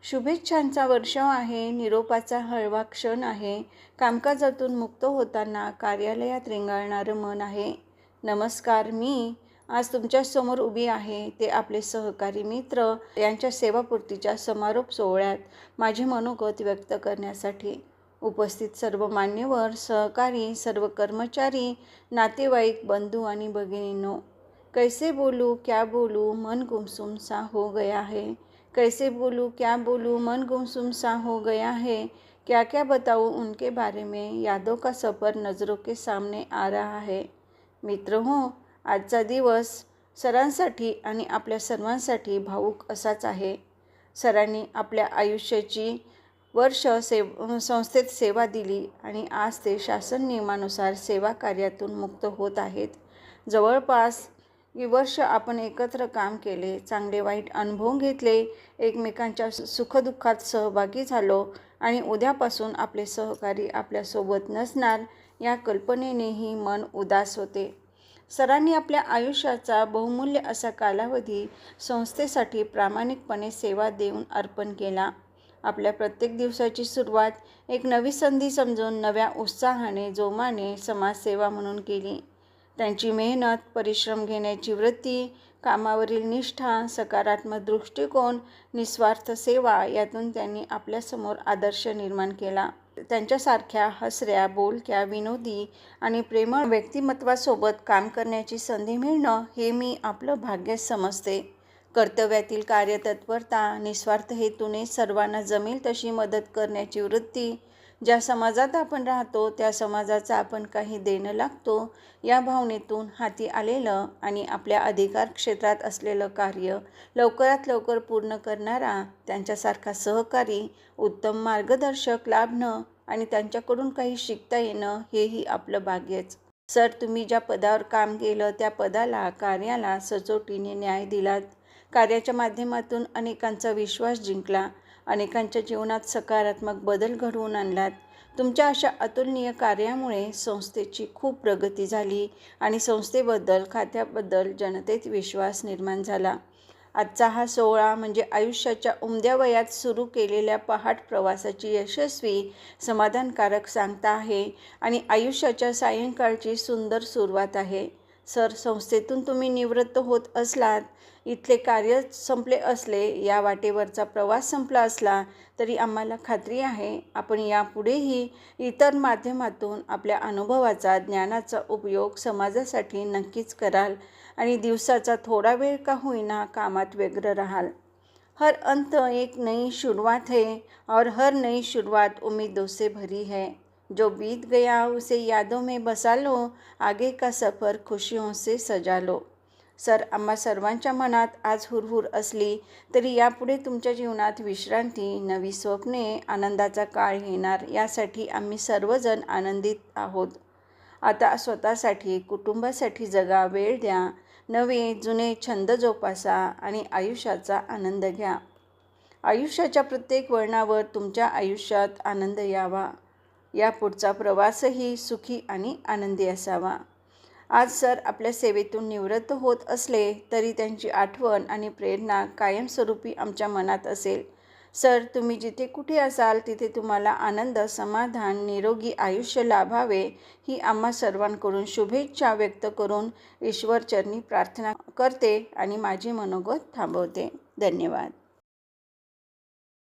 शुभेच्छांचा वर्षाव आहे, निरोपाचा हळवा क्षण आहे, कामकाजातून मुक्त होताना कार्यालयात रेंगाळणारं मन आहे. नमस्कार, मी आज तुमच्यासमोर उभी आहे ते आपले सहकारी मित्र यांच्या सेवापूर्तीच्या समारोप सोहळ्यात माझे मनोगत व्यक्त करण्यासाठी. उपस्थित सर्व मान्यवर, सहकारी, सर्व कर्मचारी, नातेवाईक, बंधू आणि भगिनींनो, कैसे बोलूं क्या बोलूं मन गुमसुम सा हो गया है. कैसे बोलूं क्या बोलूं मन गुमसुम सा हो गया है. क्या क्या बताऊं उनके बारे में, यादों का सफ़र नज़रों के सामने आ रहा है. मित्र हो, आजचा दिवस सरांसाठी आणि आपल्या सर्वांसाठी भावूक असाच आहे. सरांनी आपल्या आयुष्याची वर्ष संस्थेत सेवा दिली आणि आज ते शासन नियमानुसार सेवा कार्यातून मुक्त होत आहेत. जवळपास वर्ष आपण एकत्र काम केले, चांगले वाईट अनुभव घेतले, एकमेकांच्या सुखदुःखात सहभागी झालो आणि उद्यापासून आपले सहकारी आपल्यासोबत नसणार या कल्पनेनेही मन उदास होते. सरांनी आपल्या आयुष्याचा बहुमूल्य असा कालावधी संस्थेसाठी प्रामाणिकपणे सेवा देऊन अर्पण केला. आपल्या प्रत्येक दिवसाची सुरुवात एक नवी संधी समजून नव्या उत्साहाने, जोमाने समाजसेवा म्हणून केली. त्यांची मेहनत, परिश्रम घेण्याची वृत्ती, कामावरील निष्ठा, सकारात्मक दृष्टिकोन, निस्वार्थ सेवा यातून त्यांनी आपल्यासमोर आदर्श निर्माण केला. त्यांच्यासारख्या हसऱ्या, बोलक्या, विनोदी आणि प्रेमळ व्यक्तिमत्वासोबत काम करण्याची संधी मिळणं हे मी आपलं भाग्य समजते. कर्तव्यातील कार्यतत्परता, निस्वार्थ हेतूने सर्वांना जमेल तशी मदत करण्याची वृत्ती, ज्या समाजात आपण राहतो त्या समाजाचा आपण काही देणं लागतो या भावनेतून हाती आलेलं आणि आपल्या अधिकार क्षेत्रात असलेलं कार्य लवकरात लवकर पूर्ण करणारा, त्यांच्यासारखा सहकारी, उत्तम मार्गदर्शक लाभणं आणि त्यांच्याकडून काही शिकता येणं हेही आपलं भाग्यच. सर, तुम्ही ज्या पदावर काम केलं त्या पदाला, कार्याला सचोटीने न्याय दिलात. कार्याच्या माध्यमातून अनेकांचा विश्वास जिंकला, अनेकांच्या जीवनात सकारात्मक बदल घडवून आणलात. तुमच्या अशा अतुलनीय कार्यामुळे संस्थेची खूप प्रगती झाली आणि संस्थेबद्दल, खात्याबद्दल जनतेत विश्वास निर्माण झाला. आजचा हा सोहळा म्हणजे आयुष्याच्या उमद्या वयात सुरू केलेल्या पहाट प्रवासाची यशस्वी, समाधानकारक सांगता आहे आणि आयुष्याच्या सायंकाळची सुंदर सुरुवात आहे. सर, संस्थेतून तुम्ही निवृत्त होत असलात, इथले कार्य संपले असले, या वाटेवरचा प्रवास संपला असला तरी आम्हाला खात्री आहे आपण यापुढेही इतर माध्यमातून आपल्या अनुभवाचा, ज्ञानाचा उपयोग समाजासाठी नक्कीच कराल आणि दिवसाचा थोडा वेळ का होईना कामात व्यग्र राहाल. हर अंत एक नई शुरुआत है और हर नई शुरुआत उम्मीदों से भरी है. जो बीत गया उसे यादों में बसा लो, आगे का सफ़र खुशियों से सजा लो. सर, आम्हा सर्वांच्या मनात आज हुरहुर असली तरी यापुढे तुमच्या जीवनात विश्रांती, नवी स्वप्ने, आनंदाचा काळ येणार यासाठी आम्ही सर्वजण आनंदित आहोत. आता स्वतःसाठी, कुटुंबासाठी जगा, वेळ द्या, नवे जुने छंद जोपासा आणि आयुष्याचा आनंद घ्या. आयुष्याच्या प्रत्येक वळणावर तुमच्या आयुष्यात आनंद यावा. यापुढचा प्रवासही सुखी आणि आनंदी असावा. आज सर आपल्या सेवेतून निवृत्त होत असले तरी त्यांची आठवण आणि प्रेरणा कायमस्वरूपी आमच्या मनात असेल. सर, तुम्ही जिथे कुठे असाल तिथे तुम्हाला आनंद, समाधान, निरोगी आयुष्य लाभावे ही आम्हा सर्वांकडून शुभेच्छा व्यक्त करून ईश्वरचरणी प्रार्थना करते आणि माझे मनोगत थांबवते. धन्यवाद.